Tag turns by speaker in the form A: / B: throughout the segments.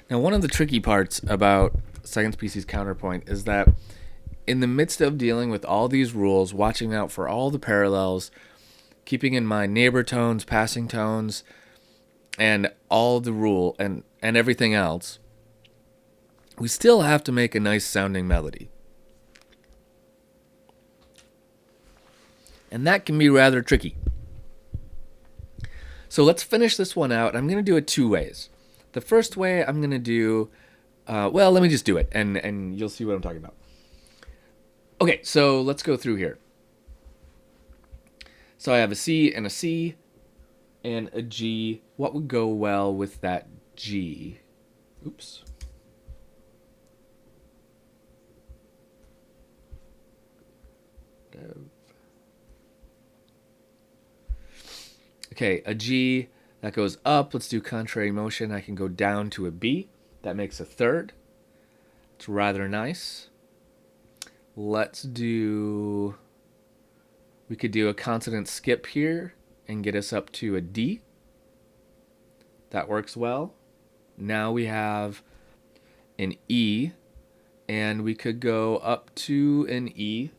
A: Now, one of the tricky parts about second species counterpoint is that in the midst of dealing with all these rules, watching out for all the parallels, keeping in mind neighbor tones, passing tones, and all the rule and everything else, we still have to make a nice sounding melody. And that can be rather tricky. So let's finish this one out. I'm going to do it two ways. The first way I'm going to do, let me just do it, and you'll see what I'm talking about. Okay, so let's go through here. So I have a C and a C and a G. What would go well with that G? Oops. Okay, a G, that goes up. Let's do contrary motion. I can go down to a B. That makes a third. It's rather nice. Let's do... We could do a consonant skip here and get us up to a D. That works well. Now we have an E, and we could go up to an E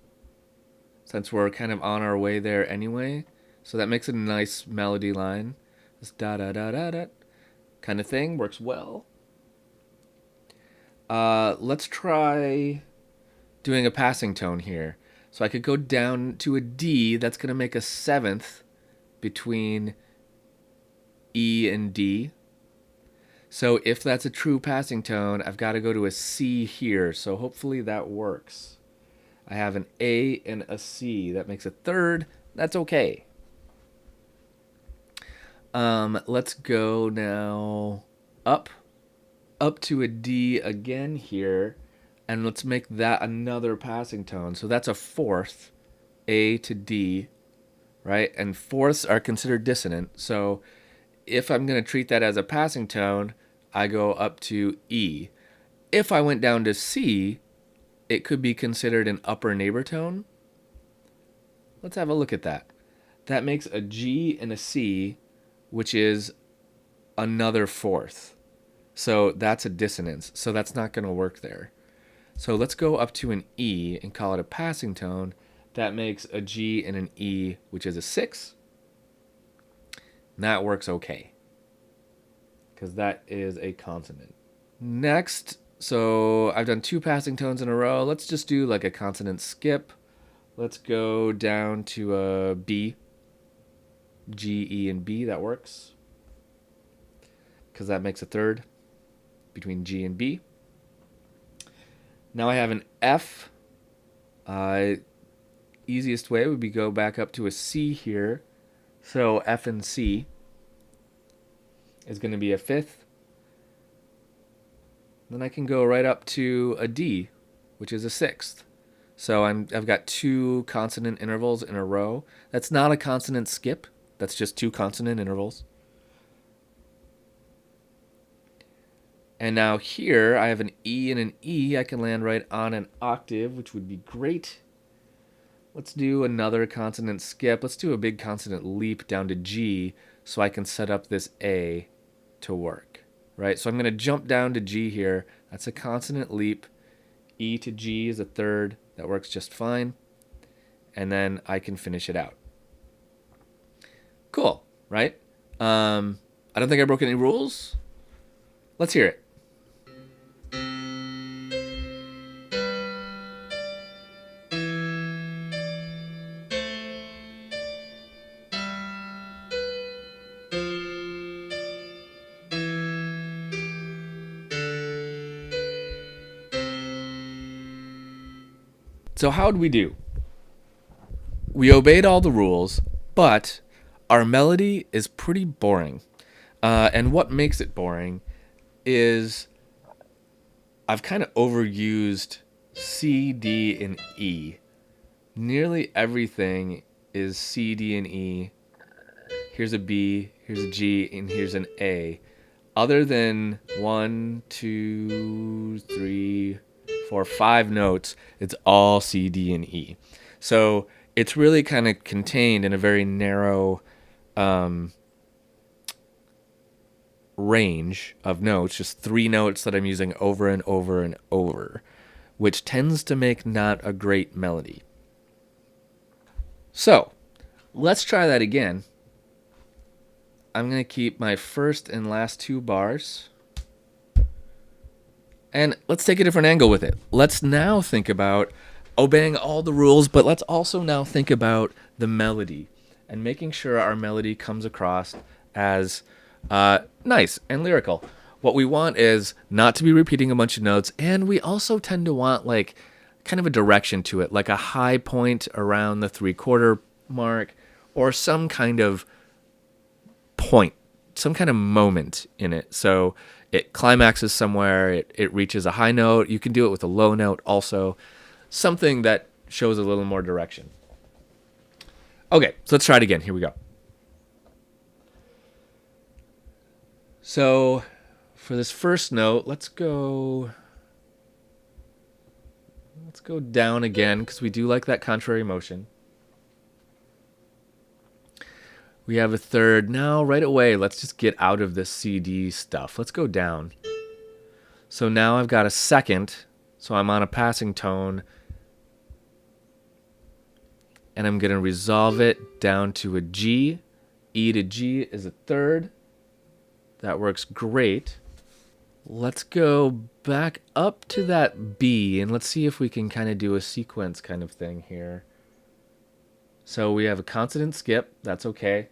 A: since we're kind of on our way there anyway. So that makes it a nice melody line. This da-da-da-da-da kind of thing works well. Let's try doing a passing tone here. So I could go down to a D. That's going to make a seventh between E and D. So if that's a true passing tone, I've got to go to a C here. So hopefully that works. I have an A and a C. That makes a third. That's okay. Let's go now up to a D again here, and let's make that another passing tone. So that's a fourth, A to D, right? And fourths are considered dissonant. So if I'm going to treat that as a passing tone, I go up to E. If I went down to C, it could be considered an upper neighbor tone. Let's have a look at that. That makes a G and a C, which is another fourth. So that's a dissonance. So that's not going to work there. So let's go up to an E and call it a passing tone. That makes a G and an E, which is a 6. And that works okay, because that is a consonant. Next, so I've done 2 passing tones in a row. Let's just do like a consonant skip. Let's go down to a B. G, E, and B, that works, because that makes a third between G and B. Now I have an F. Easiest way would be go back up to a C here. So F and C is going to be a fifth. Then I can go right up to a D, which is a sixth. So I've got 2 consonant intervals in a row. That's not a consonant skip. That's just 2 consonant intervals. And now here I have an E and an E. I can land right on an octave, which would be great. Let's do another consonant skip. Let's do a big consonant leap down to G so I can set up this A to work, right? So I'm going to jump down to G here. That's a consonant leap. E to G is a third. That works just fine. And then I can finish it out. Cool, right? I don't think I broke any rules. Let's hear it. So how'd we do? We obeyed all the rules, but our melody is pretty boring. And what makes it boring is I've kind of overused C, D, and E. Nearly everything is C, D, and E. Here's a B, here's a G, and here's an A. Other than 1, 2, 3, 4, 5 notes, it's all C, D, and E. So it's really kind of contained in a very narrow range of notes, just 3 notes that I'm using over and over and over, which tends to make not a great melody. So let's try that again. I'm going to keep my first and last 2 bars. And let's take a different angle with it. Let's now think about obeying all the rules, but let's also now think about the melody and making sure our melody comes across as nice and lyrical. What we want is not to be repeating a bunch of notes, and we also tend to want like kind of a direction to it, like a high point around the 3/4 mark, or some kind of point, some kind of moment in it. So it climaxes somewhere, it reaches a high note. You can do it with a low note also. Something that shows a little more direction. Okay, so let's try it again. Here we go. So for this first note, let's go down again because we do like that contrary motion. We have a third. Now, right away, let's just get out of this CD stuff. Let's go down. So now I've got a second, so I'm on a passing tone, and I'm going to resolve it down to a G. E to G is a third. That works great. Let's go back up to that B, and let's see if we can kind of do a sequence kind of thing here. So we have a consonant skip. That's okay,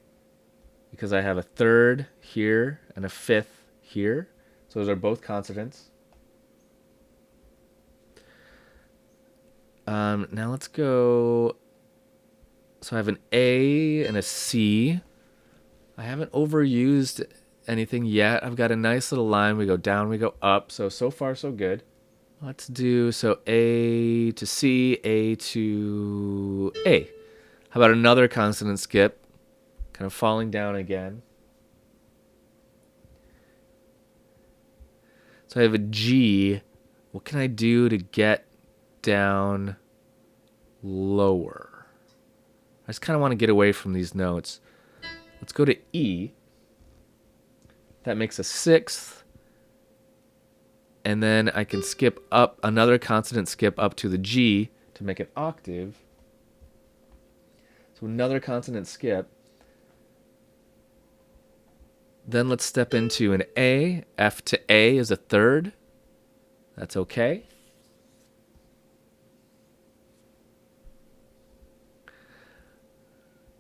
A: because I have a third here and a fifth here. So those are both consonants. Now let's go. So I have an A and a C. I haven't overused anything yet. I've got a nice little line. We go down, we go up. So far, so good. Let's do, so A to C, A to A. How about another consonant skip? Kind of falling down again. So I have a G. What can I do to get down lower? I just kind of want to get away from these notes. Let's go to E. That makes a sixth. And then I can skip up, another consonant skip up to the G to make an octave. So another consonant skip. Then let's step into an A. F to A is a third. That's okay.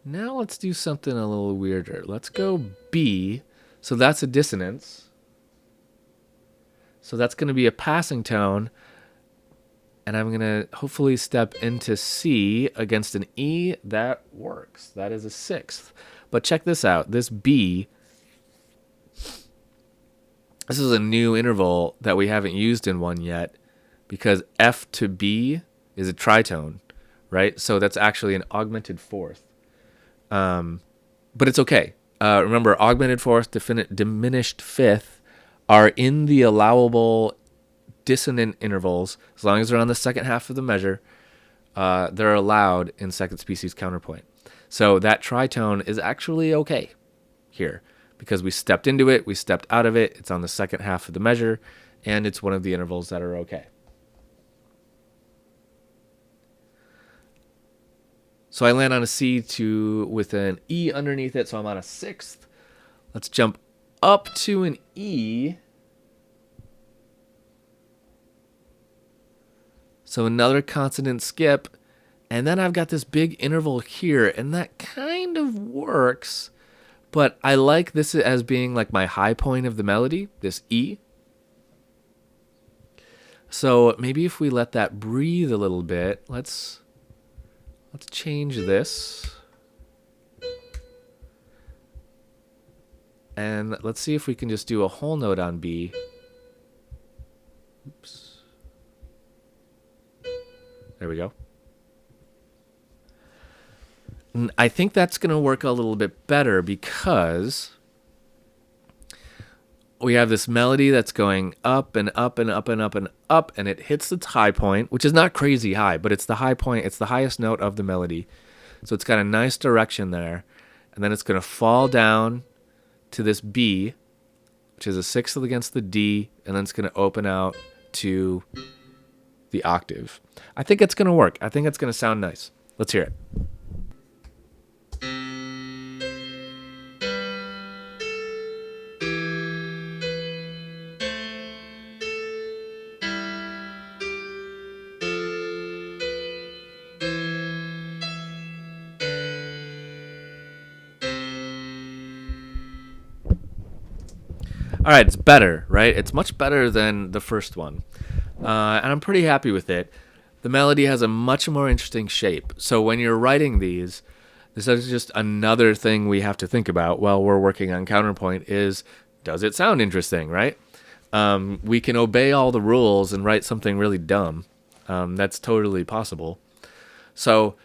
A: Now let's do something a little weirder. Let's go B. So that's a dissonance. So that's going to be a passing tone. And I'm going to hopefully step into C against an E. That works. That is a sixth. But check this out. This B, this is a new interval that we haven't used in one yet, because F to B is a tritone, right? So that's actually an augmented fourth. But it's okay. Remember, augmented fourth, diminished fifth are in the allowable dissonant intervals. As long as they're on the second half of the measure, they're allowed in second species counterpoint. So that tritone is actually okay here, because we stepped into it, we stepped out of it, it's on the second half of the measure, and it's one of the intervals that are okay. So I land on a C with an E underneath it, so I'm on a sixth. Let's jump up to an E. So another consonant skip, and then I've got this big interval here, and that kind of works, but I like this as being like my high point of the melody, this E. So maybe if we let that breathe a little bit, let's change this. And let's see if we can just do a whole note on B. Oops. There we go. And I think that's going to work a little bit better because we have this melody that's going up and up and up and up and up, and it hits its high point, which is not crazy high, but it's the high point. It's the highest note of the melody. So it's got a nice direction there. And then it's going to fall down to this B, which is a sixth against the D, and then it's going to open out to the octave. I think it's going to work. I think it's going to sound nice. Let's hear it. All right, it's better, right? It's much better than the first one. And I'm pretty happy with it. The melody has a much more interesting shape. So when you're writing these, this is just another thing we have to think about while we're working on counterpoint is, does it sound interesting, right? We can obey all the rules and write something really dumb. That's totally possible. So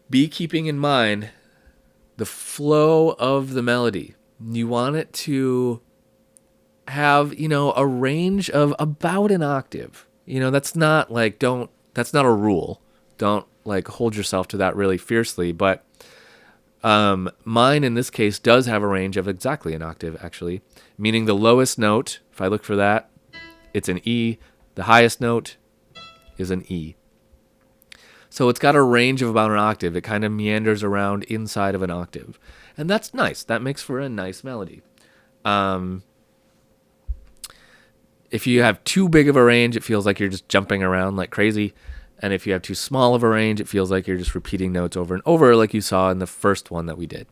A: be keeping in mind the flow of the melody. You want it to have, a range of about an octave. That's not that's not a rule. Don't hold yourself to that really fiercely. But mine in this case does have a range of exactly an octave, actually, meaning the lowest note, if I look for that, it's an E. The highest note is an E. So it's got a range of about an octave. It kind of meanders around inside of an octave. And that's nice. That makes for a nice melody. If you have too big of a range, it feels like you're just jumping around like crazy. And if you have too small of a range, it feels like you're just repeating notes over and over like you saw in the first one that we did.